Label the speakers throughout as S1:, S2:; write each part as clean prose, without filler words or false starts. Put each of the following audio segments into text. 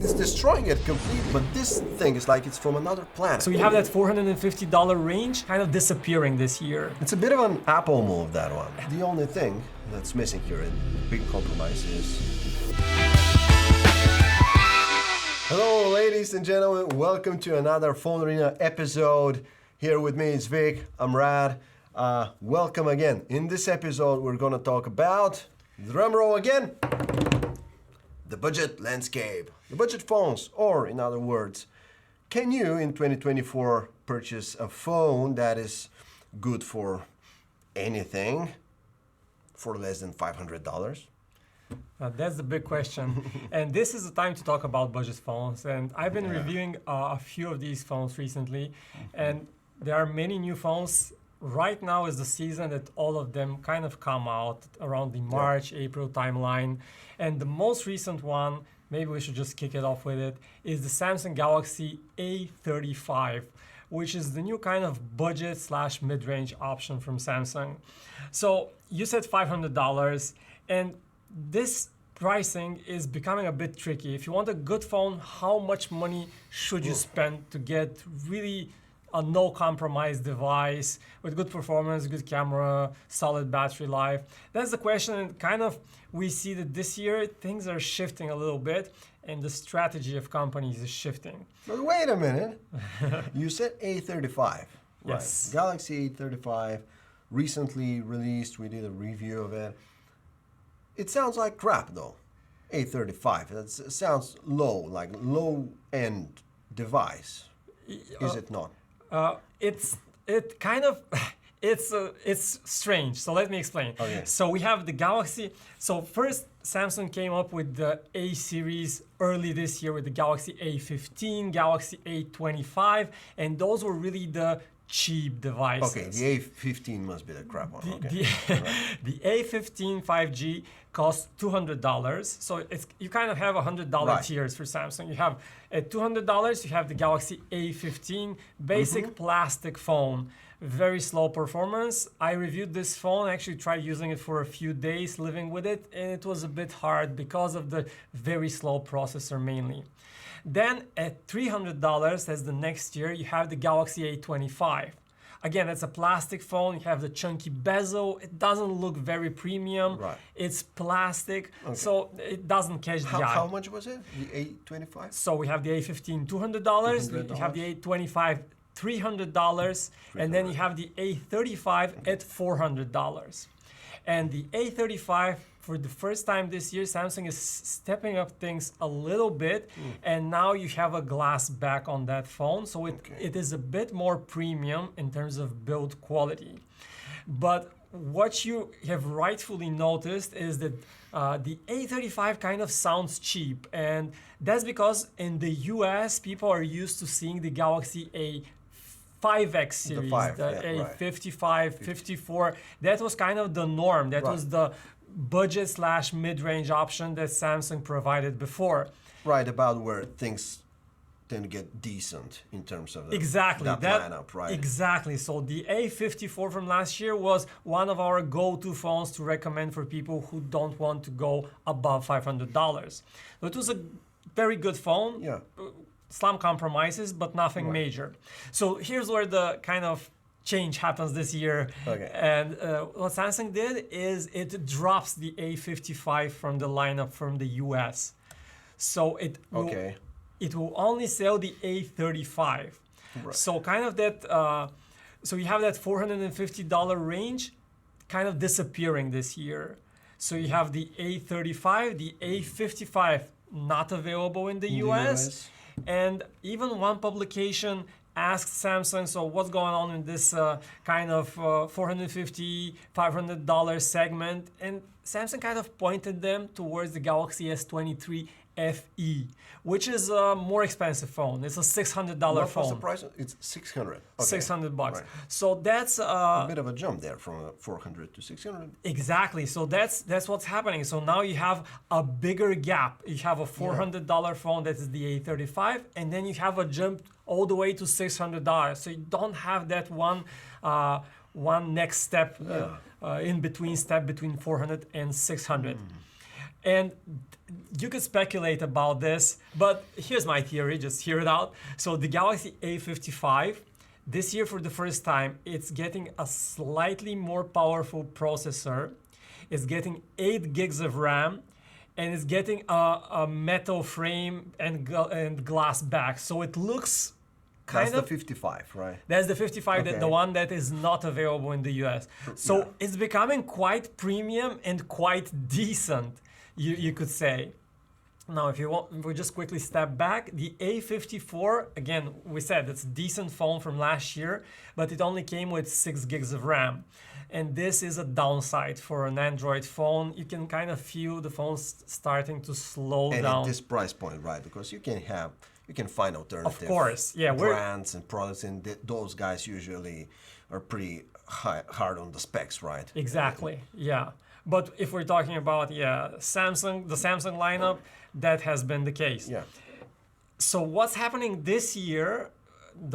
S1: It's destroying it completely, but this thing is like it's from another planet.
S2: So you have that $450 range kind of disappearing this year.
S1: It's a bit of an Apple move, that one. The only thing that's missing here, and big compromise, is... Hello, ladies and gentlemen. Welcome to another PhoneArena episode. Here with me is Vic. I'm Rad. Welcome again. In this episode, we're going to talk about, drum roll again, the budget landscape. The budget phones, or in other words, can you in 2024 purchase a phone that is good for anything for less than $500?
S2: That's the big question. And this is the time to talk about budget phones. And I've been reviewing a few of these phones recently. And there are many new phones. Right now is the season that all of them kind of come out around the March, April timeline. And the most recent one, maybe we should just kick it off with it, is the Samsung Galaxy A35, which is the new kind of budget / mid-range option from Samsung. So you said $500, and this pricing is becoming a bit tricky. If you want a good phone, how much money should you spend to get really a no compromise device with good performance, good camera, solid battery life? That's the question, and kind of we see that this year things are shifting a little bit and the strategy of companies is shifting.
S1: But wait a minute. You said A35.
S2: Yes.
S1: Right. Galaxy A35, recently released. We did a review of it. It sounds like crap though. A35. That sounds low, like low-end device. Is it not?
S2: It's strange. So let me explain.
S1: Okay.
S2: So we have the Galaxy. So first, Samsung came up with the A series early this year with the Galaxy A15, Galaxy A25, and those were really the cheap devices.
S1: Okay, the A15 must be the crap one. Okay.
S2: The A15 5G costs $200. So you kind of have $100 tiers for Samsung. You have at $200, you have the Galaxy A15, basic plastic phone, very slow performance. I reviewed this phone, actually tried using it for a few days, living with it, and it was a bit hard because of the very slow processor mainly. Then at $300, that's the next tier, you have the Galaxy A25. Again, that's a plastic phone. You have the chunky bezel. It doesn't look very premium.
S1: Right.
S2: It's plastic, so it doesn't catch the eye.
S1: How much was it? The A25?
S2: So we have the A15, $200. You have the A25, $300. And then you have the A35 at $400. And the A35, for the first time this year, Samsung is stepping up things a little bit, and now you have a glass back on that phone, so it is a bit more premium in terms of build quality. But what you have rightfully noticed is that the A35 kind of sounds cheap, and that's because in the US, people are used to seeing the Galaxy A5X series, the A55, 54. That was kind of the norm. That was the budget / mid-range option that Samsung provided before.
S1: Right, about where things tend to get decent in terms of that lineup, right? Exactly.
S2: So the A54 from last year was one of our go-to phones to recommend for people who don't want to go above $500. So it was a very good phone.
S1: Yeah.
S2: Some compromises, but nothing major. So here's where the kind of change happens this year.
S1: Okay.
S2: And what Samsung did is it drops the A55 from the lineup from the US. So it will only sell the A35. Right. So kind of that, so you have that $450 range kind of disappearing this year. So you have the A35, the A55 not available in the US. And even one publication asked Samsung, so what's going on in this kind of $450, $500 segment? And Samsung kind of pointed them towards the Galaxy S23 FE, which is a more expensive phone. It's a $600 phone.
S1: What's the price? It's $600. Okay.
S2: $600.
S1: Right.
S2: So that's
S1: a bit of a jump there from 400 to 600.
S2: Exactly. So that's what's happening. So now you have a bigger gap. You have a $400 phone that is the A35, and then you have a jump all the way to $600. So you don't have that one next step in between step between 400 and 600. And You could speculate about this, but here's my theory, just hear it out. So the Galaxy A55, this year for the first time, it's getting a slightly more powerful processor. It's getting 8 gigs of RAM, and it's getting a metal frame and glass back. So it looks
S1: That's the 55, right?
S2: That's the 55,
S1: Okay.
S2: the one that is not available in the US. So it's becoming quite premium and quite decent, you could say. Now, if we just quickly step back, the A54, again, we said it's a decent phone from last year, but it only came with 6 gigs of RAM. And this is a downside for an Android phone. You can kind of feel the phone starting to slow
S1: And
S2: down.
S1: at this price point, right? Because you can find alternative
S2: Of course, yeah.
S1: brands and products, and those guys usually are pretty hard on the specs, right?
S2: Exactly, yeah. But if we're talking about, the Samsung lineup, that has been the case.
S1: Yeah.
S2: So what's happening this year,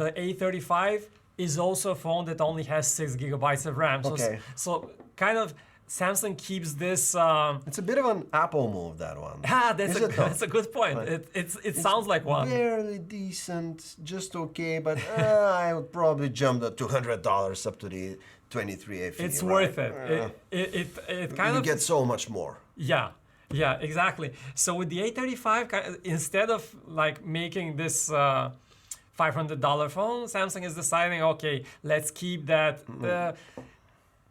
S2: the A35 is also a phone that only has 6 gigabytes of RAM.
S1: Okay.
S2: So kind of Samsung keeps this.
S1: It's a bit of an Apple move, that one.
S2: That's a good point.
S1: Right.
S2: It sounds like one.
S1: Barely decent, just okay, but I would probably jump the $200 up to the 23 FE.
S2: It's
S1: right?
S2: worth it. It kind
S1: You
S2: of
S1: get so much more.
S2: Yeah, exactly. So with the A35, instead of like making this $500 phone, Samsung is deciding, okay, let's keep that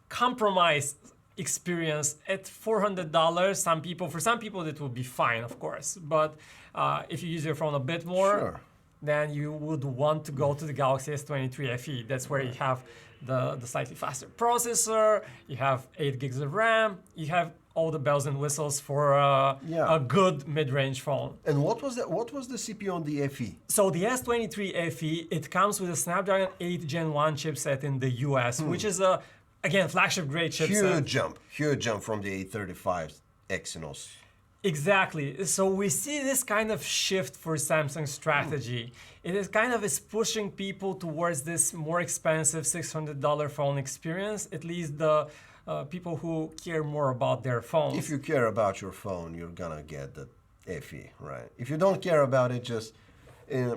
S2: compromise experience at $400. For some people, it would be fine, of course. But if you use your phone a bit more,
S1: Sure.
S2: then you would want to go to the Galaxy S23 FE. That's where you have the slightly faster processor, you have 8 gigs of RAM, you have all the bells and whistles for a good mid-range phone.
S1: And what was the CPU on the FE?
S2: So the S23 FE, it comes with a Snapdragon 8 Gen 1 chipset in the US, which is again, flagship grade chipset.
S1: Huge jump from the A35 Exynos.
S2: Exactly. So we see this kind of shift for Samsung's strategy. It is pushing people towards this more expensive $600 phone experience, at least the people who care more about their phones.
S1: If you care about your phone, you're gonna get the FE, right? If you don't care about it, just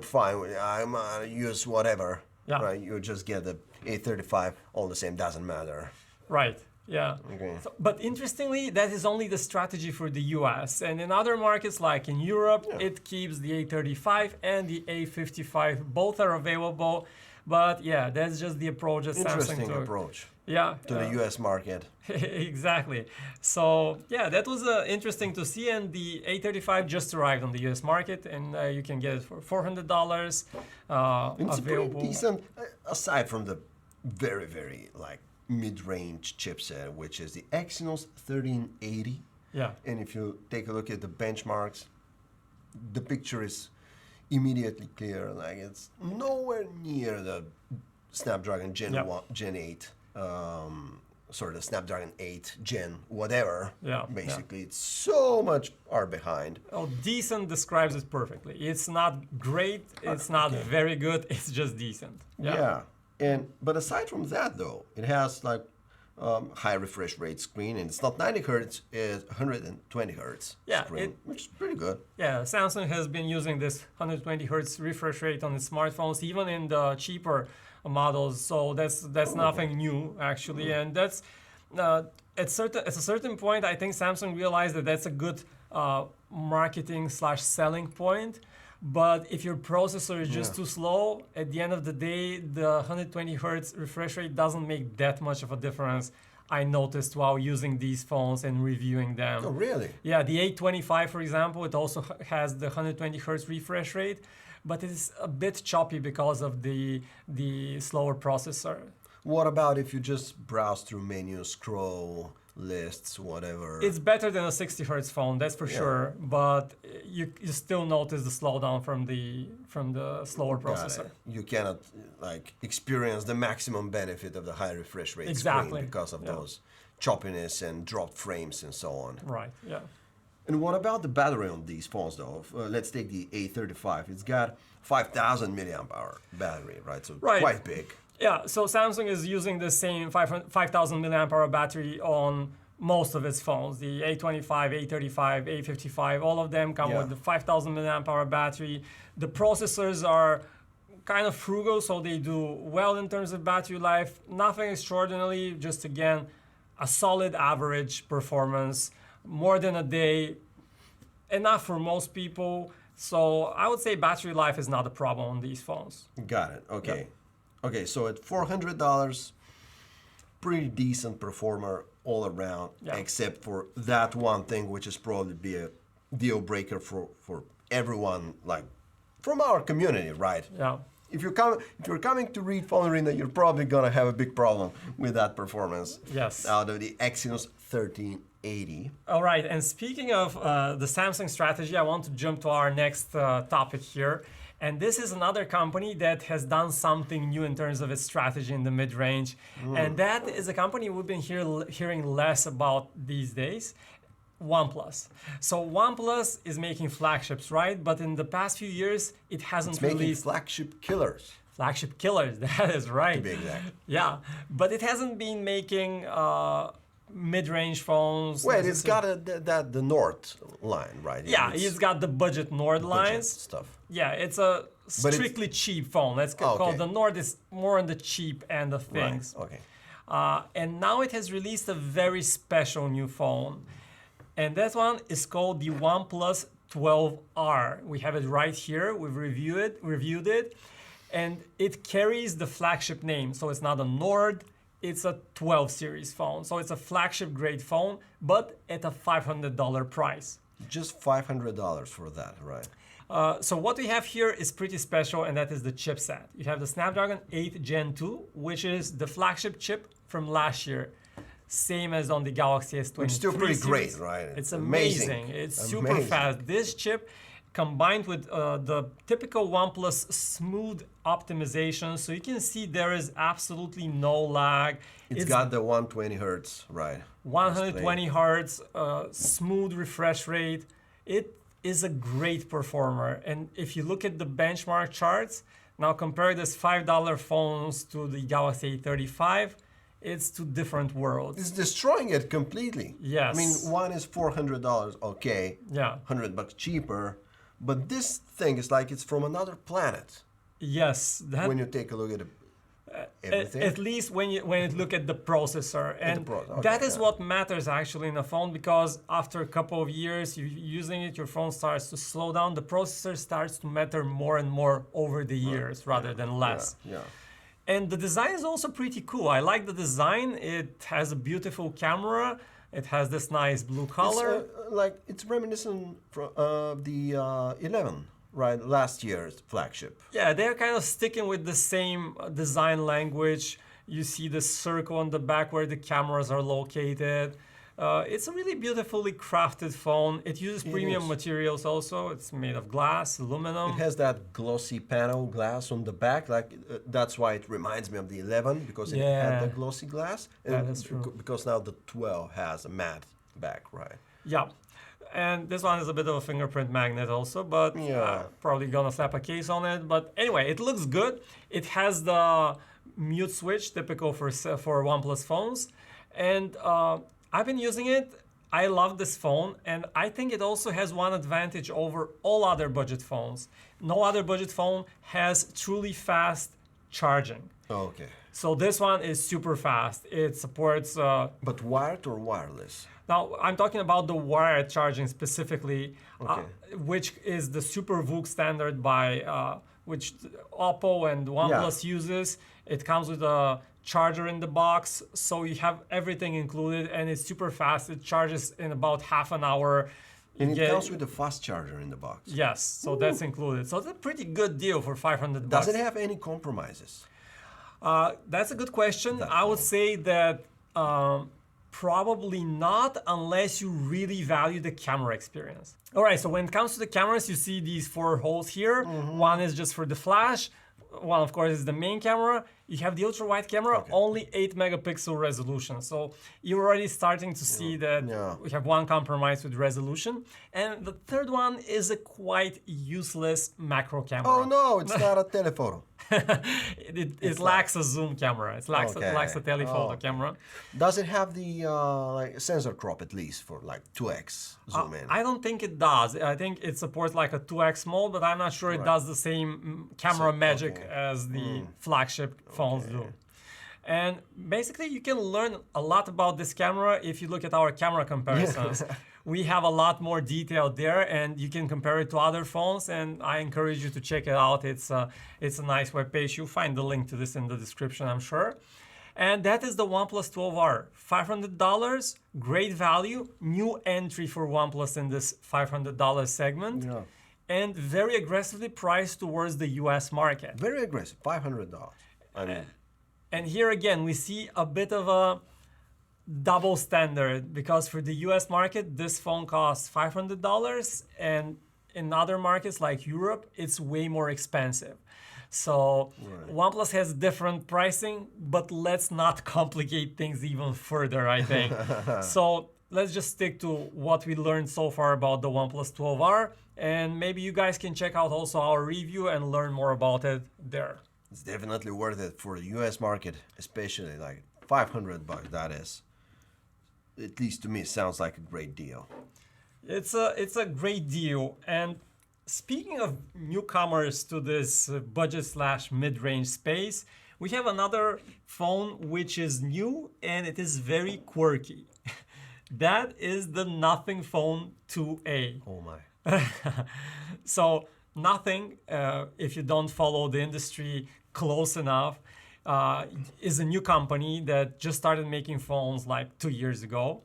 S1: fine. I'm gonna use whatever, right? You just get the A35, all the same, doesn't matter.
S2: Right. Yeah.
S1: Okay.
S2: So, but interestingly, that is only the strategy for the US. And in other markets, like in Europe, it keeps the A35 and the A55. Both are available. But yeah, that's just the approach that Samsung
S1: Interesting
S2: took.
S1: approach
S2: To
S1: the US market.
S2: Exactly. So yeah, that was interesting to see. And the A35 just arrived on the US market, and you can get it for $400.
S1: It's
S2: Available.
S1: pretty decent, aside from the very, very mid-range chipset, which is the Exynos 1380.
S2: Yeah.
S1: And if you take a look at the benchmarks, the picture is immediately clear. Like, it's nowhere near the Snapdragon Gen 8. The Snapdragon 8 Gen whatever. Basically, it's so much behind.
S2: Oh, decent describes it perfectly. It's not great. It's not very good. It's just decent.
S1: But aside from that, though, it has high refresh rate screen, and it's not 90 hertz, it's 120 hertz screen, which is pretty good.
S2: Yeah, Samsung has been using this 120 hertz refresh rate on its smartphones, even in the cheaper models. So that's nothing new, actually, and that's at a certain point, I think Samsung realized that that's a good marketing/selling point. But if your processor is just too slow, at the end of the day, the 120 hertz refresh rate doesn't make that much of a difference. I noticed while using these phones and reviewing them.
S1: Oh, really?
S2: Yeah, the A25, for example, it also has the 120 hertz refresh rate, but it's a bit choppy because of the slower processor.
S1: What about if you just browse through menus, scroll, lists, whatever?
S2: It's better than a 60 hertz phone, that's for sure, but you still notice the slowdown from the slower processor.
S1: You cannot experience the maximum benefit of the high refresh rate screen because of those choppiness and dropped frames and so on.
S2: Right, yeah.
S1: And what about the battery on these phones, though? Let's take the A35. It's got 5,000 milliamp hour battery, right? So quite big.
S2: Yeah, so Samsung is using the same 5,000 milliamp hour battery on most of its phones. The A25, A35, A55, all of them come with the 5,000 milliamp hour battery. The processors are kind of frugal, so they do well in terms of battery life. Nothing extraordinary, just again, a solid average performance, more than a day, enough for most people. So I would say battery life is not a problem on these phones.
S1: Got it. Okay. Okay, so at $400, pretty decent performer all around, except for that one thing, which is probably be a deal breaker for everyone, like from our community, right?
S2: Yeah.
S1: If you're coming to read PhoneArena, you're probably gonna have a big problem with that performance.
S2: Yes.
S1: Out of the Exynos 1380.
S2: All right, and speaking of the Samsung strategy, I want to jump to our next topic here. And this is another company that has done something new in terms of its strategy in the mid-range. And that is a company we've been hearing less about these days, OnePlus. So OnePlus is making flagships, right? But in the past few years, it hasn't
S1: Making
S2: released
S1: flagship killers.
S2: flagship killers. That is right.
S1: To be exact.
S2: Yeah, but it hasn't been making mid-range phones.
S1: Wait, it's got the Nord line, right?
S2: Yeah, it's got the budget Nord lines.
S1: Stuff.
S2: Yeah, it's a strictly cheap phone. Let's call the Nord is more on the cheap end of things.
S1: Right. Okay.
S2: And now it has released a very special new phone. And that one is called the OnePlus 12R. We have it right here. We've reviewed it. And it carries the flagship name. So it's not a Nord, it's a 12 series phone. So it's a flagship grade phone, but at a $500 price.
S1: Just $500 for that, right?
S2: So what we have here is pretty special, and that is the chipset. You have the Snapdragon 8 Gen 2, which is the flagship chip from last year. Same as on the Galaxy S23
S1: It's still pretty
S2: series.
S1: great, right?
S2: It's amazing. It's super fast. This chip combined with the typical OnePlus smooth optimization. So you can see there is absolutely no lag.
S1: It's got the 120 hertz, right?
S2: 120 hertz, smooth refresh rate. It is a great performer. And if you look at the benchmark charts, now compare this $5 phones to the Galaxy A35, it's two different worlds.
S1: It's destroying it completely.
S2: Yes.
S1: I mean, one is $400, okay.
S2: Yeah.
S1: $100 cheaper. But this thing is like it's from another planet.
S2: Yes.
S1: When you take a look at everything.
S2: At least when you look at the processor. And that is what matters actually in a phone, because after a couple of years using it, your phone starts to slow down. The processor starts to matter more and more over the years rather than less.
S1: Yeah.
S2: And the design is also pretty cool. I like the design. It has a beautiful camera. It has this nice blue color.
S1: It's reminiscent from the 11, right? Last year's flagship.
S2: Yeah, they're kind of sticking with the same design language. You see the circle on the back where the cameras are located. It's a really beautifully crafted phone. It uses premium materials also. It's made of glass, aluminum.
S1: It has that glossy panel glass on the back. That's why it reminds me of the 11, because it had the glossy glass.
S2: That's true.
S1: Because now the 12 has a matte back, right?
S2: Yeah. And this one is a bit of a fingerprint magnet also, but probably gonna slap a case on it. But anyway, it looks good. It has the mute switch, typical for OnePlus phones. And I've been using it. I love this phone, and I think it also has one advantage over all other budget phones. No other budget phone has truly fast charging.
S1: Okay.
S2: So this one is super fast. It supports...
S1: But wired or wireless?
S2: Now, I'm talking about the wired charging specifically, which is the Super VOOC standard by which Oppo and OnePlus uses. It comes with a charger in the box, so you have everything included, and it's super fast. It charges in about half an hour.
S1: And it comes with a fast charger in the box.
S2: Yes, so that's included. So it's a pretty good deal for $500.
S1: Does it have any compromises?
S2: That's a good question. I would say that probably not, unless you really value the camera experience. All right, so when it comes to the cameras, you see these 4 holes here. One is just for the flash. One, of course, is the main camera. You have the ultra wide camera, only 8 megapixel resolution. So you're already starting to see that we have one compromise with resolution. And the third one is a quite useless macro camera.
S1: Oh no, it's not a telephoto.
S2: it lacks a zoom camera. It lacks a telephoto camera.
S1: Does it have the like sensor crop at least for like 2x zoom in?
S2: I don't think it does. I think it supports like a 2x mode, but I'm not sure it does the same camera magic as the flagship phones do. And basically, you can learn a lot about this camera if you look at our camera comparisons. We have a lot more detail there, and you can compare it to other phones, and I encourage you to check it out. It's a nice webpage. You'll find the link to this in the description, I'm sure. And that is the OnePlus 12R. $500, great value, new entry for OnePlus in this $500 segment, and very aggressively priced towards the US market.
S1: Very aggressive, $500. I mean,
S2: and here again, we see a bit of a double standard, because for the US market, this phone costs $500, and in other markets like Europe, it's way more expensive. So OnePlus has different pricing, but let's not complicate things even further, I think. So let's just stick to what we learned so far about the OnePlus 12R, and maybe you guys can check out also our review and learn more about it there.
S1: It's definitely worth it for the US market, especially like $500, that is. At least to me, it sounds like a great deal.
S2: It's a great deal. And speaking of newcomers to this budget/mid-range space, we have another phone which is new and it is very quirky. That is the Nothing Phone 2A.
S1: Oh my.
S2: So Nothing, if you don't follow the industry close enough, is a new company that just started making phones like 2 years ago.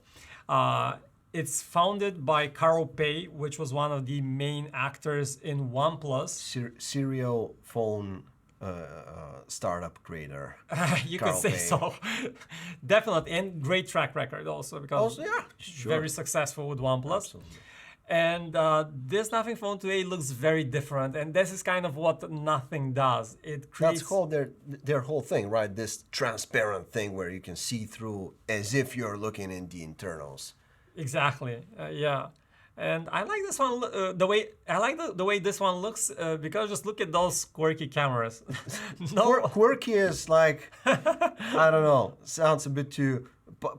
S2: It's founded by Carl Pei, which was one of the main actors in OnePlus.
S1: Serial phone startup creator.
S2: You
S1: Carl
S2: could say
S1: Pei.
S2: so. Definitely, and great track record also, because very successful with OnePlus.
S1: Absolutely.
S2: And this Nothing Phone 2A looks very different, and this is kind of what Nothing does. It creates...
S1: That's called their whole thing, right? This transparent thing where you can see through as if you're looking in the internals.
S2: Exactly, yeah. And I like this one, the way this one looks, because just look at those quirky cameras.
S1: Quirky is like, I don't know, sounds a bit too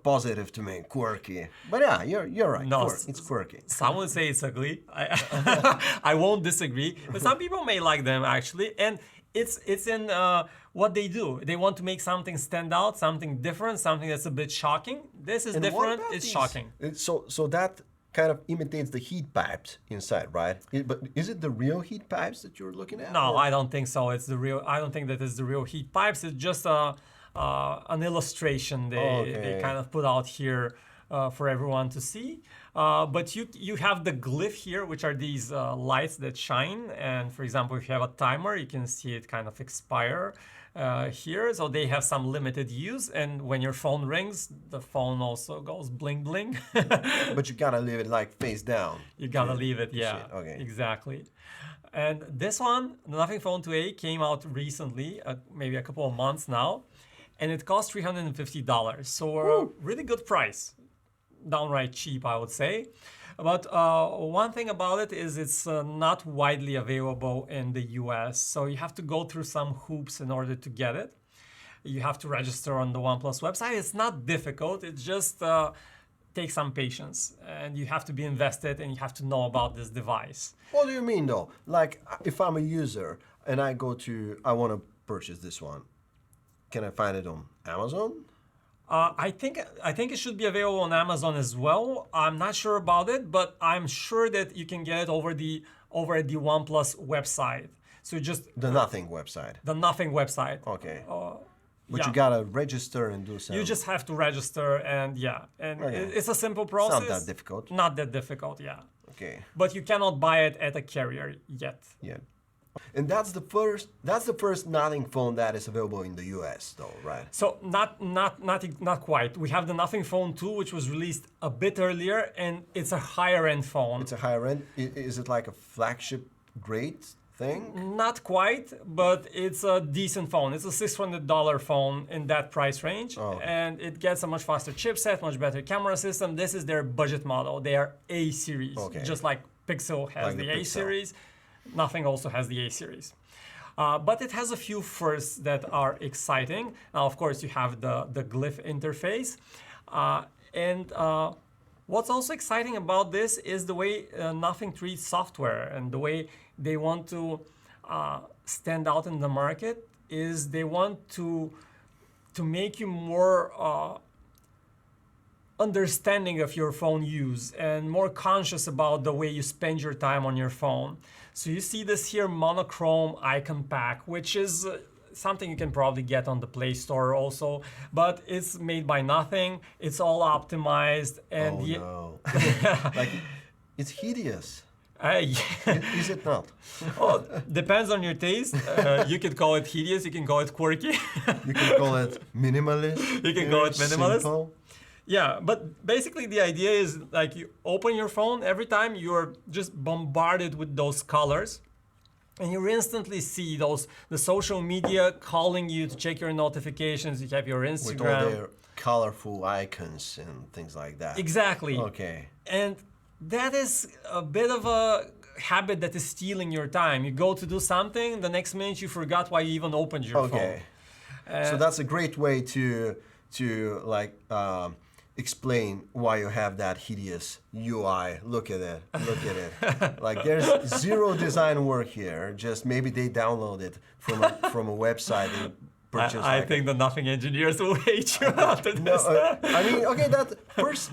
S1: positive to me, quirky. But yeah, you're right.
S2: No,
S1: it's quirky.
S2: Some would say it's ugly. I won't disagree, but some people may like them actually, and it's in what they do. They want to make something stand out, something different, something that's a bit shocking. This is different. It's shocking.
S1: So that kind of imitates the heat pipes inside, right? But is it the real heat pipes that you're looking at?
S2: No, I don't think so. It's the real. I don't think that it's the real heat pipes. It's just an illustration they kind of put out here for everyone to see. But you have the glyph here, which are these lights that shine. And for example, if you have a timer, you can see it kind of expire here. So they have some limited use. And when your phone rings, the phone also goes bling bling.
S1: But you gotta leave it like face down.
S2: You gotta leave it, yeah.
S1: Okay.
S2: Exactly. And this one, the Nothing Phone 2A, came out recently, maybe a couple of months now. And it cost $350. So a really good price. Downright cheap, I would say. But one thing about it is it's not widely available in the US. So you have to go through some hoops in order to get it. You have to register on the OnePlus website. It's not difficult. It just takes some patience. And you have to be invested and you have to know about this device.
S1: What do you mean though? Like if I'm a user and I want to purchase this one, can I find it on Amazon?
S2: I think it should be available on Amazon as well. I'm not sure about it, but I'm sure that you can get it over at the OnePlus website. So just
S1: the Nothing website.
S2: The Nothing website.
S1: Okay. But you gotta register and do something.
S2: You just have to register, and it's a simple process.
S1: It's not that difficult.
S2: Not that difficult, yeah.
S1: Okay.
S2: But you cannot buy it at a carrier yet.
S1: Yeah. And that's the first Nothing phone that is available in the US though, right?
S2: So not quite. We have the Nothing Phone 2, which was released a bit earlier, and it's a higher end phone.
S1: It's a higher end. Is it like a flagship grade thing?
S2: Not quite, but it's a decent phone. It's a $600 phone in that price range, and it gets a much faster chipset, much better camera system. This is their budget model. They are A series, just like Pixel has
S1: Like
S2: the
S1: the
S2: A
S1: Pixel.
S2: series. Nothing also has the A series. But it has a few firsts that are exciting. Now, of course, you have the glyph interface. What's also exciting about this is the way Nothing treats software, and the way they want to stand out in the market is they want to make you more understanding of your phone use and more conscious about the way you spend your time on your phone. So you see this here monochrome icon pack, which is something you can probably get on the Play Store also, but it's made by Nothing. It's all optimized, and
S1: No. Like, it's hideous. Is it not?
S2: Well, depends on your taste. You could call it hideous. You can call it quirky.
S1: You can call it minimalist.
S2: You can call it minimalist.
S1: Simple.
S2: Yeah, but basically the idea is like you open your phone, every time you're just bombarded with those colors, and you instantly see the social media calling you to check your notifications. You have your
S1: With
S2: Instagram.
S1: all their colorful icons and things like that.
S2: Exactly.
S1: Okay.
S2: And that is a bit of a habit that is stealing your time. You go to do something, the next minute you forgot why you even opened your phone.
S1: So that's a great way to like explain why you have that hideous UI. Look at it. Look at it. Like, there's zero design work here. Just maybe they download it from a website and purchase.
S2: I think the Nothing engineers will hate you after this.
S1: No, I mean, okay, that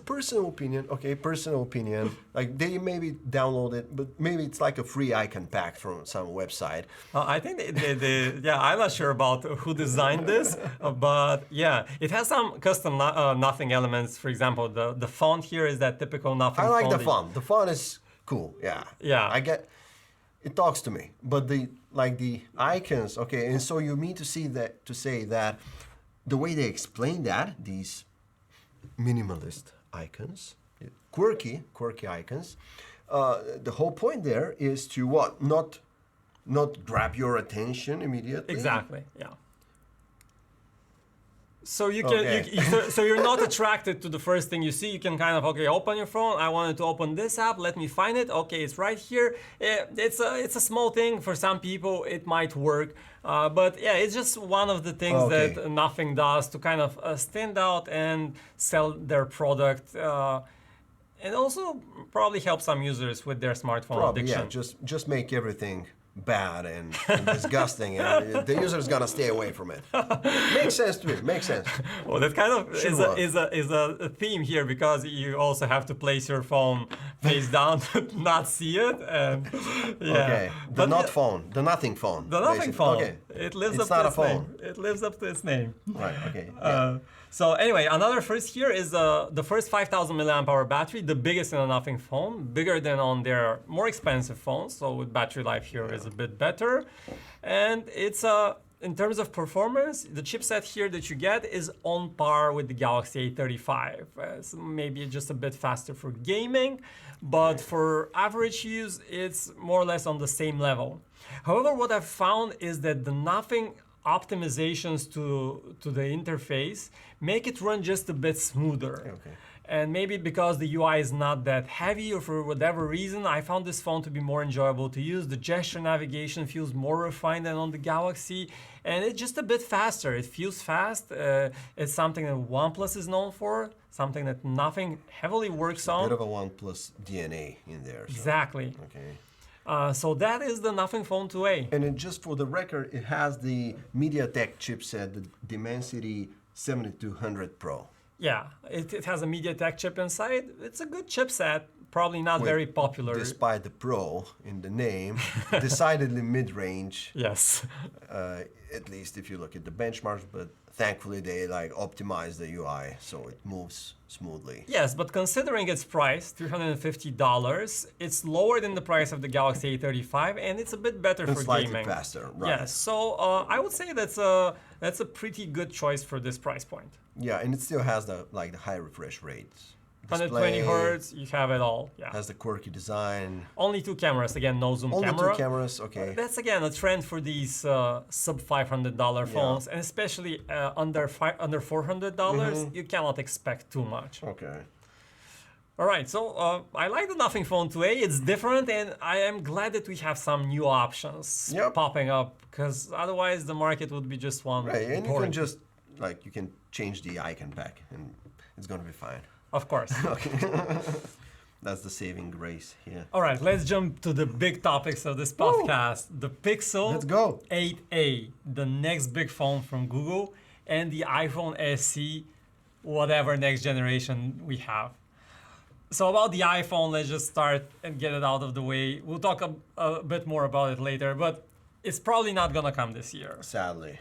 S1: personal opinion. Okay, personal opinion. Like, they maybe download it, but maybe it's like a free icon pack from some website.
S2: I think I'm not sure about who designed this, but yeah, it has some custom Nothing elements. For example, the font here is that typical Nothing
S1: I like
S2: font.
S1: the font. The font is cool. Yeah.
S2: Yeah.
S1: I get. It talks to me, but the icons. Okay, and so you mean to say that the way they explain that, these minimalist icons, quirky icons, the whole point there is to what? Not grab your attention immediately.
S2: Exactly. Yeah. So you can, so you're not attracted to the first thing you see. You can kind of open your phone. I wanted to open this app. Let me find it. Okay, it's right here. It's a small thing for some people. It might work, but yeah, it's just one of the things that Nothing does to kind of stand out and sell their product, and also probably help some users with their smartphone addiction.
S1: Yeah, just make everything bad and disgusting, and the user is gonna stay away from it. Makes sense to me. Makes sense.
S2: Well, that kind of is a theme here, because you also have to place your phone face down to not see it. And yeah.
S1: Okay. The Nothing phone.
S2: The Nothing phone.
S1: Okay.
S2: It lives
S1: It's
S2: up
S1: not
S2: to
S1: a
S2: its
S1: phone.
S2: name. It lives up to its name.
S1: Right. Okay. Yeah.
S2: So anyway, another first here is the first 5,000 milliamp hour battery, the biggest in a Nothing phone, bigger than on their more expensive phones. So with battery life here is a bit better, and it's in terms of performance, the chipset here that you get is on par with the Galaxy A35. So maybe just a bit faster for gaming, but for average use, it's more or less on the same level. However, what I've found is that the Nothing optimizations to the interface make it run just a bit smoother.
S1: Okay.
S2: And maybe because the UI is not that heavy, or for whatever reason, I found this phone to be more enjoyable to use. The gesture navigation feels more refined than on the Galaxy, and it's just a bit faster. It feels fast. It's something that OnePlus is known for, something that Nothing heavily works on.
S1: A bit of a OnePlus DNA in there. So.
S2: Exactly.
S1: Okay.
S2: So that is the Nothing Phone 2A.
S1: And it, just for the record, it has the MediaTek chipset, the Dimensity 7200 Pro.
S2: Yeah, it has a MediaTek chip inside. It's a good chipset, probably not very popular.
S1: Despite the Pro in the name, decidedly mid-range.
S2: Yes.
S1: At least if you look at the benchmarks, but thankfully they optimize the UI so it moves smoothly.
S2: Yes, but considering its price, $350, it's lower than the price of the Galaxy A35, and it's a bit better for
S1: slightly
S2: gaming.
S1: faster, right?
S2: Yes, so I would say that's a pretty good choice for this price point.
S1: Yeah, and it still has the high refresh rates
S2: 120
S1: display,
S2: hertz, you have it all. Yeah.
S1: has the quirky design.
S2: Only 2 cameras, again, no zoom
S1: Only
S2: camera.
S1: 2 cameras, okay.
S2: That's again a trend for these sub $500 phones, and especially under $400,
S1: Mm-hmm.
S2: you cannot expect too much.
S1: Okay.
S2: All right, so I like the Nothing Phone today. It's different, and I am glad that we have some new options
S1: Yep.
S2: popping up, because otherwise the market would be just one.
S1: Right, and you
S2: boring.
S1: can just, like, you can change the icon back, and it's gonna be fine.
S2: Of course.
S1: Okay. That's the saving grace here.
S2: All right, let's jump to the big topics of this podcast. The Pixel
S1: Let's go.
S2: 8a, the next big phone from Google, and the iPhone SE, whatever next generation we have. So about the iPhone, let's just start and get it out of the way. We'll talk a bit more about it later, but it's probably not gonna come this year, sadly.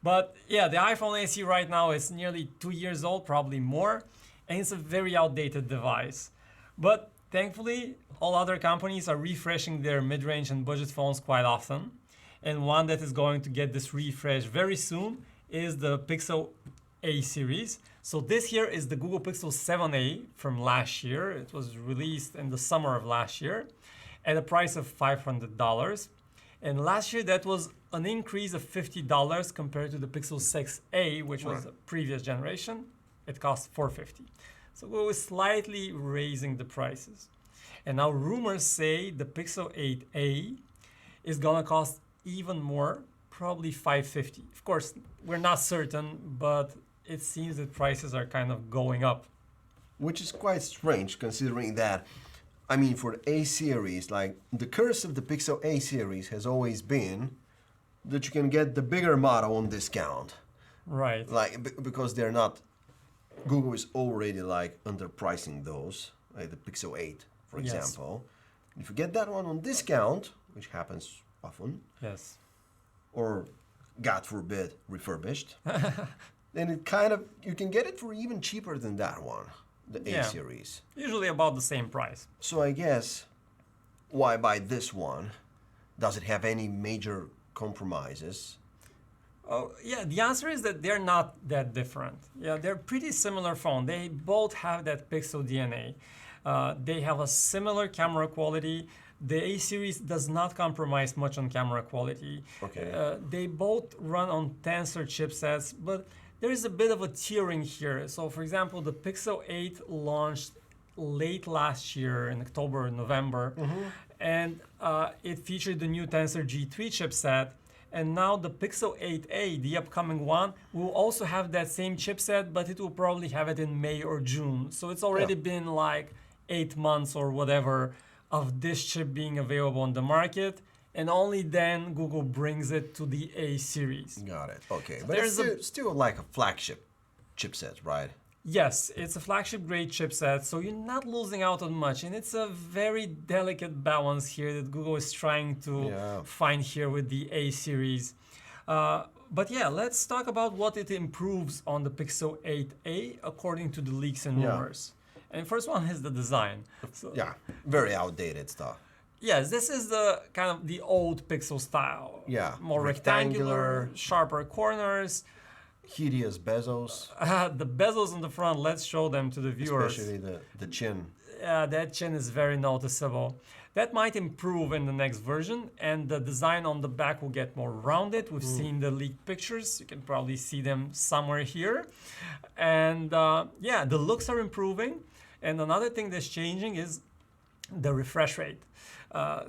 S2: But yeah, the iPhone SE right now is nearly 2 years old, probably more, and it's a very outdated device. But thankfully, all other companies are refreshing their mid-range and budget phones quite often. And one that is going to get this refresh very soon is the Pixel A series. So this here is the Google Pixel 7a from last year. It was released in the summer of last year at a price of $500. And last year that was an increase of $50 compared to the Pixel 6a, which was the previous generation. It cost $450. So Google is slightly raising the prices. And now rumors say the Pixel 8a is gonna cost even more, probably $550. Of course, we're not certain, but it seems that prices are kind of going up.
S1: Which is quite strange considering that, I mean, for the A series, like the curse of the Pixel A series has always been that you can get the bigger model on discount.
S2: Right.
S1: Like, because they're not, Google is already like underpricing those, like the Pixel 8, for
S2: Yes.
S1: example. If you get that one on discount, which happens often,
S2: Yes.
S1: or God forbid, refurbished, then it kind of, you can get it for even cheaper than that one, the A
S2: Yeah.
S1: series.
S2: Usually about the same price.
S1: So I guess, why buy this one? Does it have any major compromises?
S2: Oh, yeah, the answer is that they're not that different. Yeah, they're pretty similar phone. They both have that Pixel DNA. They have a similar camera quality. The A series does not compromise much on camera quality.
S1: Okay.
S2: They both run on Tensor chipsets, but there is a bit of a tiering here. So for example, the Pixel 8 launched late last year in October or November, and it featured the new Tensor G3 chipset. And now the Pixel 8a, the upcoming one, will also have that same chipset, but it will probably have it in May or June. So it's already been like 8 months or whatever of this chip being available on the market. And only then Google brings it to the A series.
S1: Got it. Okay. But
S2: there's
S1: it's still like a flagship chipset, right?
S2: Yes, it's a flagship grade chipset, so you're not losing out on much. And it's a very delicate balance here that Google is trying to find here with the A series. But yeah, let's talk about what it improves on the Pixel 8a according to the leaks and rumors. And first one is the design. So,
S1: Yeah, very outdated stuff.
S2: yes, this is the kind of the old Pixel style.
S1: Yeah,
S2: More rectangular, sharper corners.
S1: Hideous bezels,
S2: The bezels on the front, let's show them to the viewers.
S1: especially the chin.
S2: Yeah, that chin is very noticeable. That might improve in the next version, and the design on the back will get more rounded. We've seen the leaked pictures. You can probably see them somewhere here. And yeah, the looks are improving. And another thing that's changing is the refresh rate.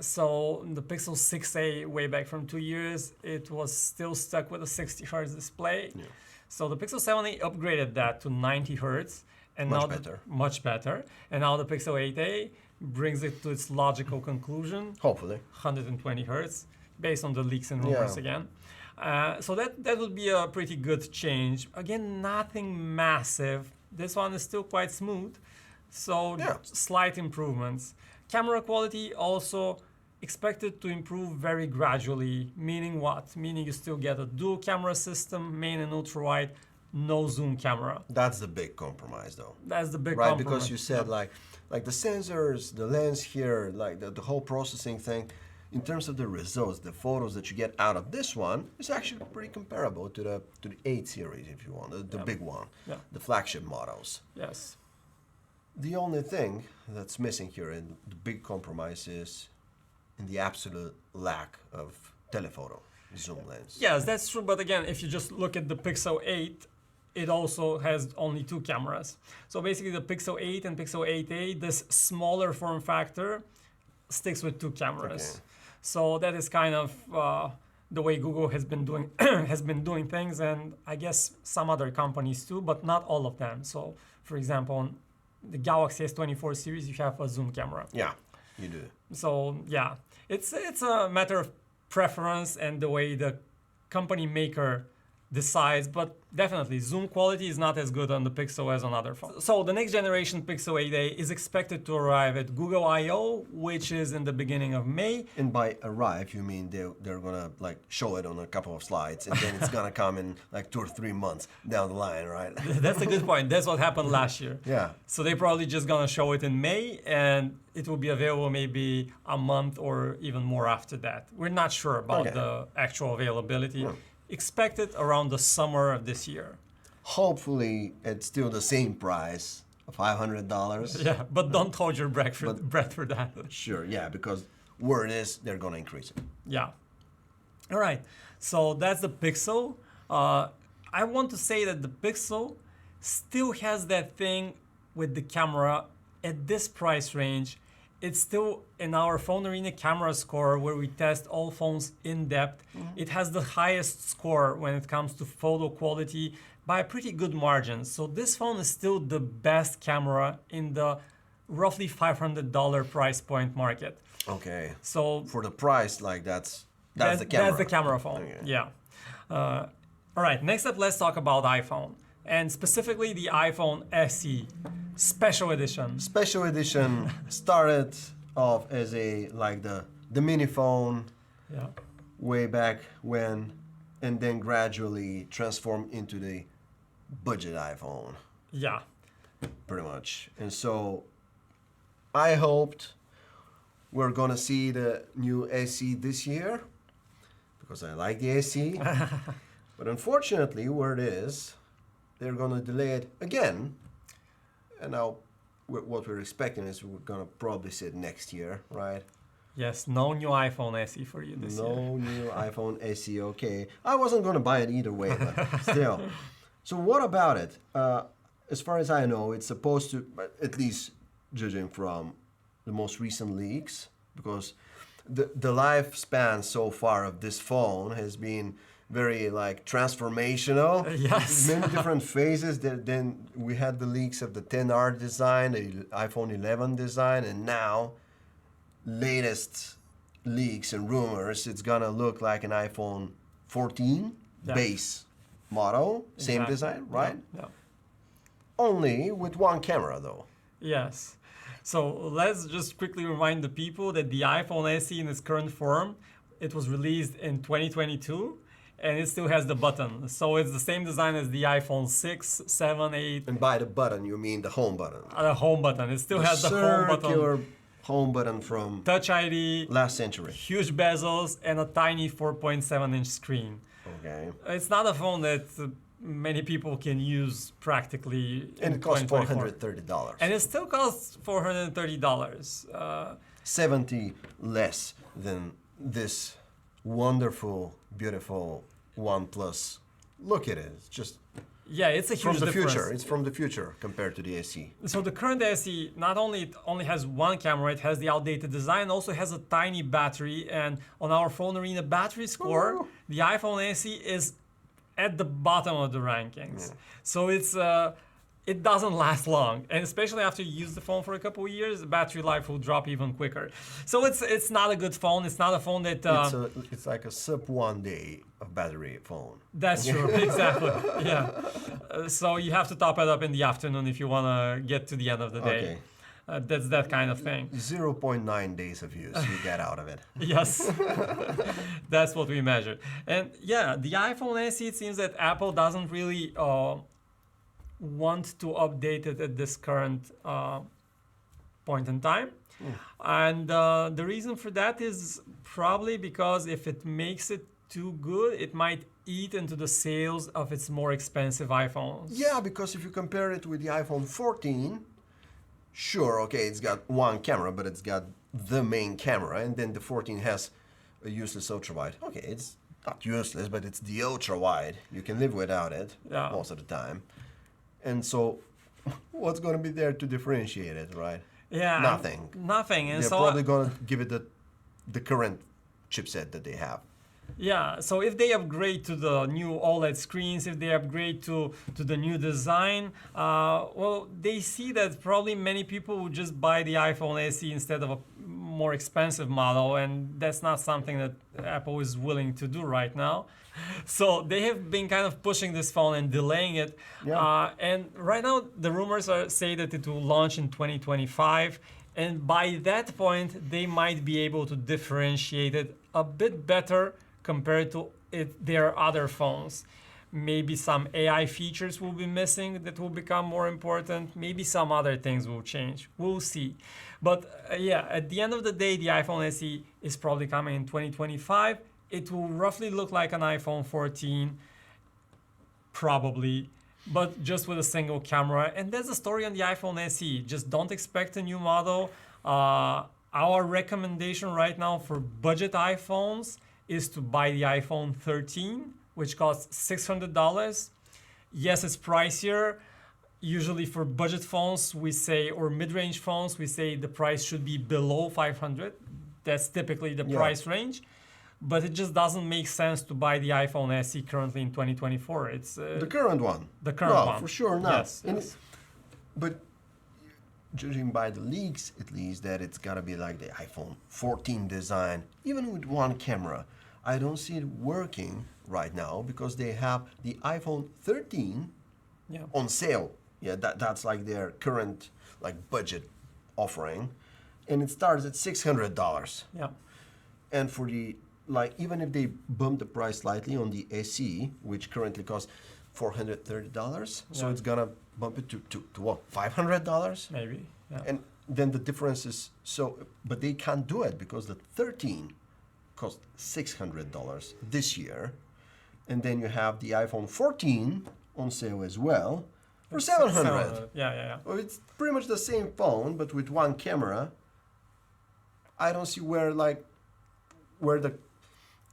S2: So the Pixel 6a, way back from 2 years, it was still stuck with a 60 hertz display.
S1: Yeah.
S2: So the Pixel 7a upgraded that to 90 hertz. And
S1: Much
S2: now
S1: better.
S2: Much better. And now the Pixel 8a brings it to its logical conclusion,
S1: Hopefully.
S2: 120 hertz, based on the leaks and rumors again. So that would be a pretty good change. Again, nothing massive. This one is still quite smooth. So slight improvements. Camera quality also expected to improve very gradually. Meaning what? Meaning you still get a dual camera system, main and ultra wide, no zoom camera.
S1: That's the big compromise, though.
S2: That's the big
S1: Right,
S2: compromise.
S1: because you said like the sensors, the lens here, like the whole processing thing. In terms of the results, the photos that you get out of this one is actually pretty comparable to the 8 series, if you want, the big one, the flagship models.
S2: Yes.
S1: The only thing that's missing here, and the big compromise, is in the absolute lack of telephoto zoom lens.
S2: Yes, that's true. But again, if you just look at the Pixel 8, it also has only 2 cameras. So basically the Pixel 8 and Pixel 8a, this smaller form factor, sticks with 2 cameras.
S1: Okay.
S2: So that is kind of the way Google has been doing doing things, and I guess some other companies too, but not all of them. So for example, on the Galaxy S24 series, you have a zoom camera.
S1: Yeah, you do.
S2: So yeah, it's a matter of preference and the way the company maker decides, but definitely zoom quality is not as good on the Pixel as on other phones. So the next generation Pixel 8a is expected to arrive at Google I/O, which is in the beginning of May.
S1: And by arrive, you mean they're gonna like show it on a couple of slides, and then it's gonna come in like 2 or 3 months down the line, right?
S2: That's a good point. That's what happened last year.
S1: Yeah.
S2: So they're probably just gonna show it in May, and it will be available maybe a month or even more after that. We're not sure about
S1: Okay.
S2: the actual availability.
S1: Yeah.
S2: Expected around the summer of this year.
S1: Hopefully, it's still the same price of $500.
S2: Yeah, but don't hold your breath for that.
S1: Sure, yeah, because word is they're gonna increase it.
S2: Yeah. All right. So that's the Pixel. I want to say that the Pixel still has that thing with the camera at this price range. It's still in our PhoneArena camera score where we test all phones in depth. It has the highest score when it comes to photo quality by a pretty good margin. So this phone is still the best camera in the roughly $500 price point market.
S1: Okay.
S2: So
S1: For the price, like that's the camera.
S2: That's the camera phone.
S1: Okay.
S2: Yeah. All right. Next up, let's talk about iPhone, and specifically the iPhone SE Special Edition.
S1: Special edition started off as the mini phone
S2: Yeah.
S1: way back when, and then gradually transformed into the budget iPhone,
S2: Yeah.
S1: pretty much. And so I hoped we're gonna see the new SE this year because I like the SE. But unfortunately, where it is, they're gonna delay it again. And now what we're expecting is we're gonna probably see it next year, right?
S2: Yes. No new iPhone SE for you this year.
S1: No new iPhone SE, okay. I wasn't gonna buy it either way, but still. So what about it? As far as I know, it's supposed to, but at least judging from the most recent leaks, because the lifespan so far of this phone has been very like transformational.
S2: Yes.
S1: Many different phases. Then we had the leaks of the 10R design, the iPhone 11 design, and now latest leaks and rumors, it's gonna look like an iPhone 14
S2: Yeah.
S1: base model, same
S2: Exactly.
S1: design, right?
S2: Yeah.
S1: Only with one camera though.
S2: Yes. So let's just quickly remind the people that the iPhone SE in its current form, it was released in 2022, and it still has the button. So it's the same design as the iPhone 6, 7, 8,
S1: And by the button, you mean the home button.
S2: the home button. It still has the home button,
S1: circular home button from
S2: Touch ID,
S1: last century.
S2: huge bezels, and a tiny 4.7-inch screen.
S1: Okay.
S2: It's not a phone that many people can use practically
S1: And
S2: in
S1: it costs
S2: 2024.
S1: $430.
S2: And it still costs $430.
S1: 70 less than this wonderful, beautiful OnePlus. Look at it. It's just
S2: Yeah, it's a huge
S1: from the
S2: difference.
S1: future. It's from the future compared to the SE.
S2: So the current SE not only has one camera, it has the outdated design, also has a tiny battery, and on our PhoneArena battery score,
S1: Ooh.
S2: the iPhone SE is at the bottom of the rankings. So it doesn't last long, and especially after you use the phone for a couple of years, the battery life will drop even quicker. So it's not a good phone. It's not a phone that
S1: It's like a sub 1 day of battery phone.
S2: that's true. Exactly. Yeah. So you have to top it up in the afternoon if you want to get to the end of the day.
S1: Okay.
S2: That's that kind of thing.
S1: 0.9 days of use you get out of it.
S2: Yes, that's what we measured. And yeah, the iPhone SE, it seems that Apple doesn't really want to update it at this current point in time. And the reason for that is probably because if it makes it too good, it might eat into the sales of its more expensive iPhones.
S1: Yeah, because if you compare it with the iPhone 14, sure, okay, it's got one camera, but it's got the main camera, and then the 14 has a useless ultra wide. Okay, it's not useless, but it's the ultra wide. You can live without it most of the time. And so, what's going to be there to differentiate it, right?
S2: Yeah,
S1: Nothing.
S2: Nothing. And
S1: They're
S2: so
S1: probably going to give it the current chipset that they have.
S2: yeah, so if they upgrade to the new OLED screens, if they upgrade to the new design, well, they see that probably many people would just buy the iPhone SE instead of a more expensive model, and that's not something that Apple is willing to do right now. So they have been kind of pushing this phone and delaying it.
S1: Yeah.
S2: And right now, the rumors say that it will launch in 2025. And by that point, they might be able to differentiate it a bit better compared to their other phones. Maybe some AI features will be missing that will become more important. Maybe some other things will change. We'll see. But yeah, at the end of the day, the iPhone SE is probably coming in 2025. It will roughly look like an iPhone 14, probably, but just with a single camera. And that's the story on the iPhone SE. Just don't expect a new model. Our recommendation right now for budget iPhones is to buy the iPhone 13, which costs $600. Yes, it's pricier. Usually for budget phones, we say, or mid-range phones, we say the price should be below 500. That's typically the price range. But it just doesn't make sense to buy the iPhone SE currently in 2024. It's
S1: The current one.
S2: the current one.
S1: For sure not.
S2: Yes, yes.
S1: But judging by the leaks, at least, that it's gotta be like the iPhone 14 design, even with one camera. I don't see it working right now because they have the iPhone 13 on sale. Yeah, that's like their current like budget offering, and it starts at $600.
S2: Yeah.
S1: And for the like, even if they bump the price slightly on the SE, which currently costs $430, so it's gonna bump it to what, $500?
S2: Maybe. Yeah.
S1: And then the difference is so, but they can't do it because the 13 cost $600 this year, and then you have the iPhone 14 on sale as well for $700.
S2: Yeah.
S1: Well, it's pretty much the same phone, but with one camera. I don't see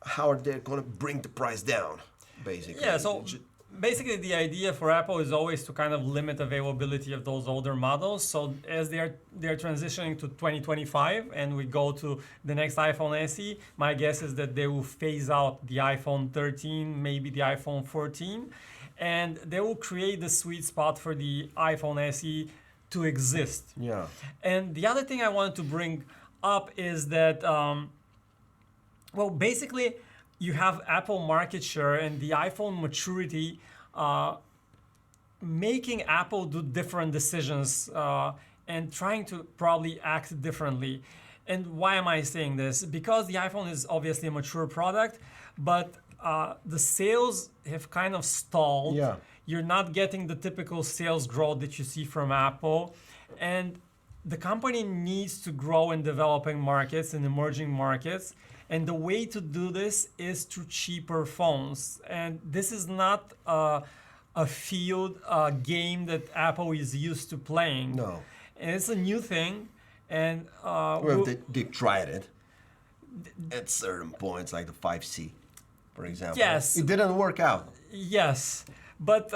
S1: how are they going to bring the price down, basically.
S2: Yeah, so basically the idea for Apple is always to kind of limit availability of those older models. So as they're transitioning to 2025 and we go to the next iPhone SE, my guess is that they will phase out the iPhone 13, maybe the iPhone 14, and they will create the sweet spot for the iPhone SE to exist.
S1: Yeah.
S2: And the other thing I wanted to bring up is that well, basically, you have Apple market share and the iPhone maturity making Apple do different decisions and trying to probably act differently. And why am I saying this? Because the iPhone is obviously a mature product, but the sales have kind of stalled.
S1: Yeah.
S2: You're not getting the typical sales growth that you see from Apple. And the company needs to grow in developing markets and emerging markets. And the way to do this is through cheaper phones. And this is not a field, game that Apple is used to playing.
S1: No.
S2: And it's a new thing. And
S1: Well, they tried it at certain points, like the 5C, for example.
S2: Yes.
S1: It didn't work out.
S2: Yes, but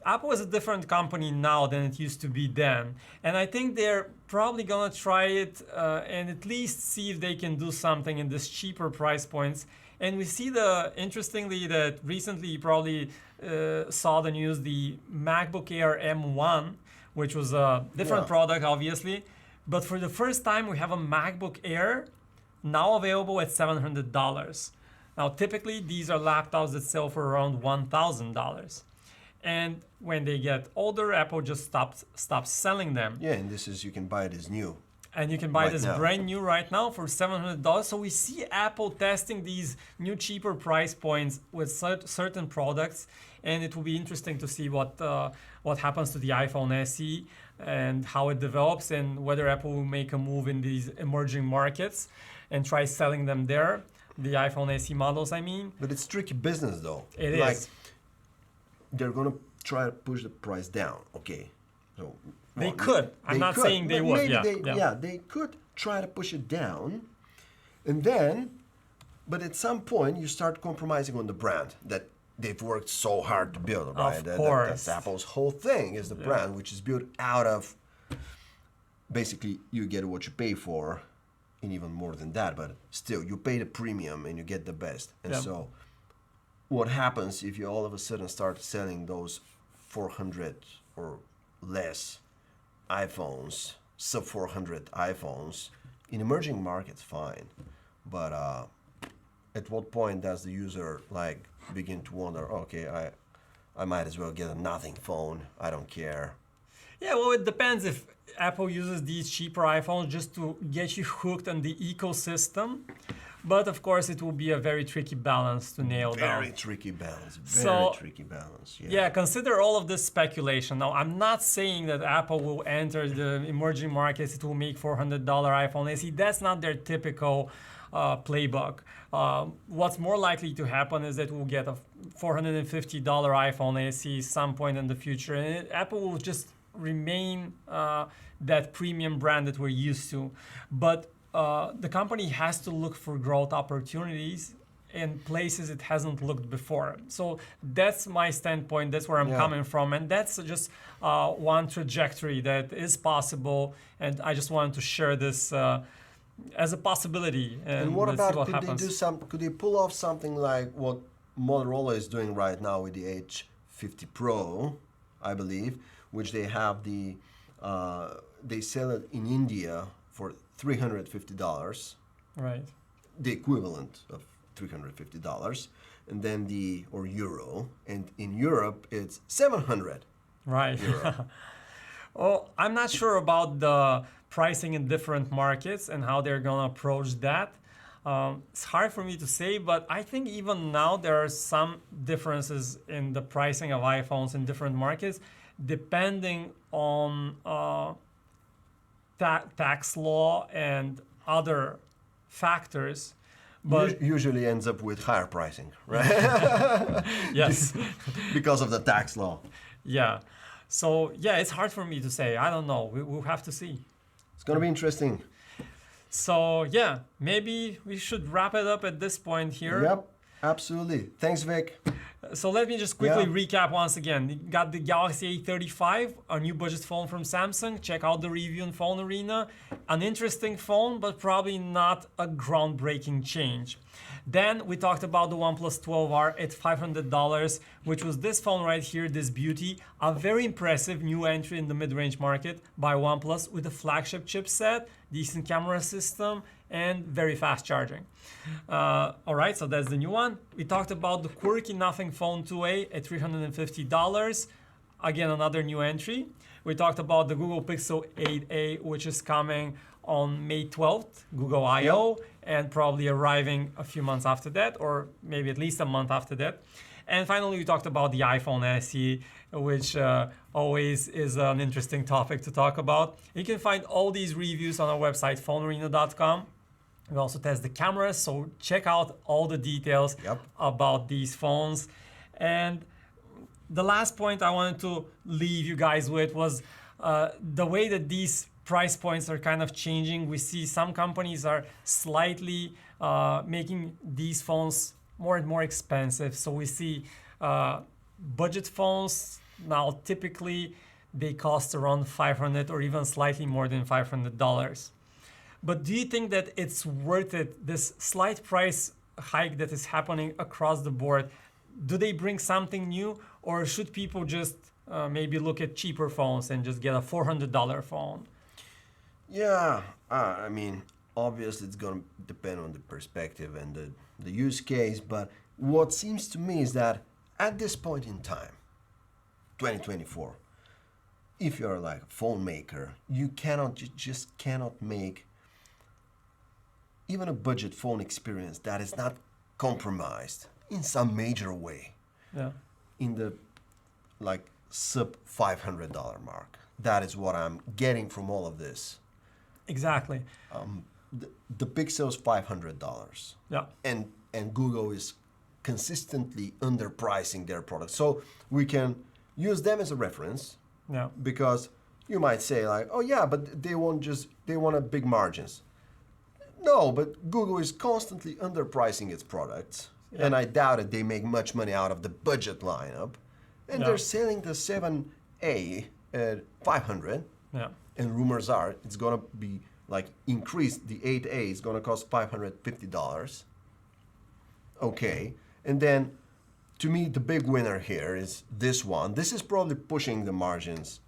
S2: Apple is a different company now than it used to be then. And I think they're probably gonna try it and at least see if they can do something in this cheaper price points. And we see interestingly that recently you probably saw the news, the MacBook Air M1, which was a different product obviously. But for the first time we have a MacBook Air now available at $700. Now typically these are laptops that sell for around $1,000. And when they get older, Apple just stops selling them.
S1: Yeah, and this is, you can buy it as new.
S2: And you can buy
S1: Right
S2: this
S1: now.
S2: brand new right now for $700. So we see Apple testing these new cheaper price points with certain products, and it will be interesting to see what happens to the iPhone SE and how it develops, and whether Apple will make a move in these emerging markets and try selling them there, the iPhone SE models, I mean.
S1: But it's tricky business, though.
S2: It
S1: Like,
S2: is.
S1: they're gonna try to push the price down. Okay, so
S2: They
S1: Well,
S2: could. I'm not saying they would.
S1: Maybe
S2: Yeah.
S1: they could try to push it down, and then, but at some point you start compromising on the brand that they've worked so hard to build, right?
S2: Of course.
S1: That's Apple's whole thing is the brand, which is built out of basically you get what you pay for, and even more than that, but still you pay the premium and you get the best. And so what happens if you all of a sudden start selling those 400 or less iPhones, sub 400 iPhones in emerging markets? Fine, but at what point does the user like begin to wonder, okay, I might as well get a nothing phone, I don't care?
S2: Yeah, well, it depends if Apple uses these cheaper iPhones just to get you hooked on the ecosystem. But of course, it will be a very tricky balance to nail down.
S1: Very tricky balance. Very tricky balance.
S2: Yeah, consider all of this speculation. Now, I'm not saying that Apple will enter the emerging markets. It will make $400 iPhone SE. That's not their typical playbook. What's more likely to happen is that we'll get a $450 iPhone SE some point in the future, and Apple will just remain that premium brand that we're used to. But the company has to look for growth opportunities in places it hasn't looked before. So that's my standpoint. That's where I'm coming from, and that's just one trajectory that is possible. And I just wanted to share this as a possibility.
S1: And what
S2: let's
S1: about
S2: see what
S1: could
S2: happens.
S1: they do some? Could they pull off something like what Motorola is doing right now with the H50 Pro, I believe, which they have the they sell it in India for $350,
S2: Right.
S1: the equivalent of $350, and then or euro, and in Europe it's 700.
S2: Right.
S1: Euro.
S2: Well, I'm not sure about the pricing in different markets and how they're going to approach that. It's hard for me to say, but I think even now there are some differences in the pricing of iPhones in different markets, depending on tax law and other factors. But
S1: Usually ends up with higher pricing, right?
S2: yes.
S1: Because of the tax law.
S2: Yeah. So yeah, it's hard for me to say. I don't know. We'll have to see.
S1: It's going to be interesting.
S2: So yeah, maybe we should wrap it up at this point here.
S1: Yep, absolutely. Thanks, Vic.
S2: So let me just quickly recap once again. You got the Galaxy A35, a new budget phone from Samsung. Check out the review on PhoneArena. An interesting phone, but probably not a groundbreaking change. Then we talked about the OnePlus 12R at $500, which was this phone right here, this beauty. A very impressive new entry in the mid-range market by OnePlus with a flagship chipset, decent camera system, and very fast charging. All right, so that's the new one. We talked about the quirky Nothing Phone 2A at $350. Again, another new entry. We talked about the Google Pixel 8a, which is coming on May 12th, Google I/O, and probably arriving a few months after that, or maybe at least a month after that. And finally, we talked about the iPhone SE, which always is an interesting topic to talk about. You can find all these reviews on our website, phonearena.com. We also test the cameras, so check out all the details about these phones. And the last point I wanted to leave you guys with was the way that these price points are kind of changing. We see some companies are slightly making these phones more and more expensive. So we see budget phones now typically they cost around $500 or even slightly more than $500. But do you think that it's worth it, this slight price hike that is happening across the board? Do they bring something new, or should people just maybe look at cheaper phones and just get a $400 phone?
S1: Yeah, I mean, obviously it's going to depend on the perspective and the use case, but what seems to me is that at this point in time, 2024, if you're like a phone maker, you just cannot make even a budget phone experience that is not compromised in some major way in the like sub $500 mark. That is what I'm getting from all of this.
S2: Exactly.
S1: The Pixel is $500.
S2: Yeah.
S1: And Google is consistently underpricing their products. So we can use them as a reference
S2: Yeah.
S1: because You might say like, oh yeah, but they want a big margins. No, but Google is constantly underpricing its products.
S2: Yeah.
S1: And I doubt it they make much money out of the budget lineup. And
S2: Yeah.
S1: they're selling the 7A at 500.
S2: Yeah.
S1: And rumors are it's gonna be like increased. The 8A is gonna cost $550. Okay. And then to me, the big winner here is this one. This is probably pushing the margins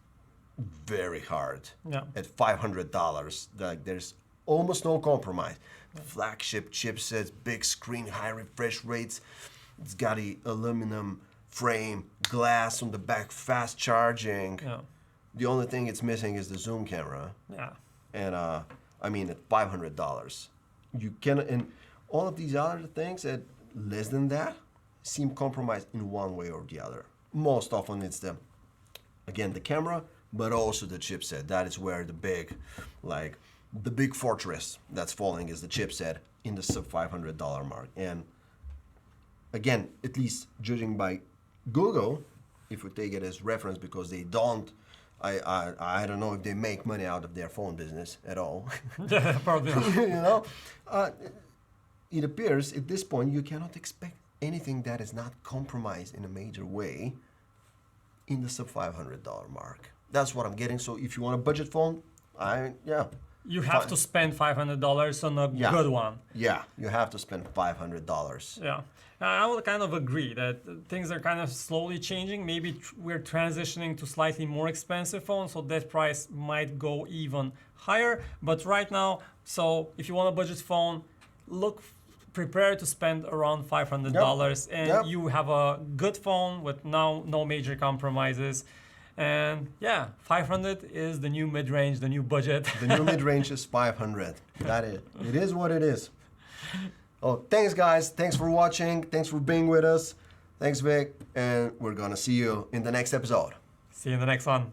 S1: very hard.
S2: Yeah.
S1: At $500. Like there's almost no compromise. Flagship chipsets, big screen, high refresh rates. It's got a aluminum frame, glass on the back, fast charging.
S2: Yeah.
S1: The only thing it's missing is the zoom camera.
S2: Yeah.
S1: And I mean at $500. You can, and all of these other things at less than that seem compromised in one way or the other. Most often it's the camera, but also the chipset. That is where the big fortress that's falling is the chipset in the sub $500 mark. And again, at least judging by Google, if we take it as reference, because they don't, I don't know if they make money out of their phone business at all.
S2: Yeah, probably not.
S1: You know, it appears at this point you cannot expect anything that is not compromised in a major way in the sub $500 mark. That's what I'm getting. So if you want a budget phone,
S2: You have to spend $500 on a
S1: Yeah.
S2: good one.
S1: Yeah, you have to spend $500.
S2: Yeah, I would kind of agree that things are kind of slowly changing. Maybe we're transitioning to slightly more expensive phones, so that price might go even higher. But right now, so if you want a budget phone, prepare to spend around $500, and
S1: Yep.
S2: you have a good phone with now no major compromises. And yeah, 500 is the new mid-range, the new budget.
S1: The new mid-range is 500. That is, it is what it is. Oh, thanks guys. Thanks for watching. Thanks for being with us. Thanks Vic. And we're gonna see you in the next episode.
S2: See you in the next one.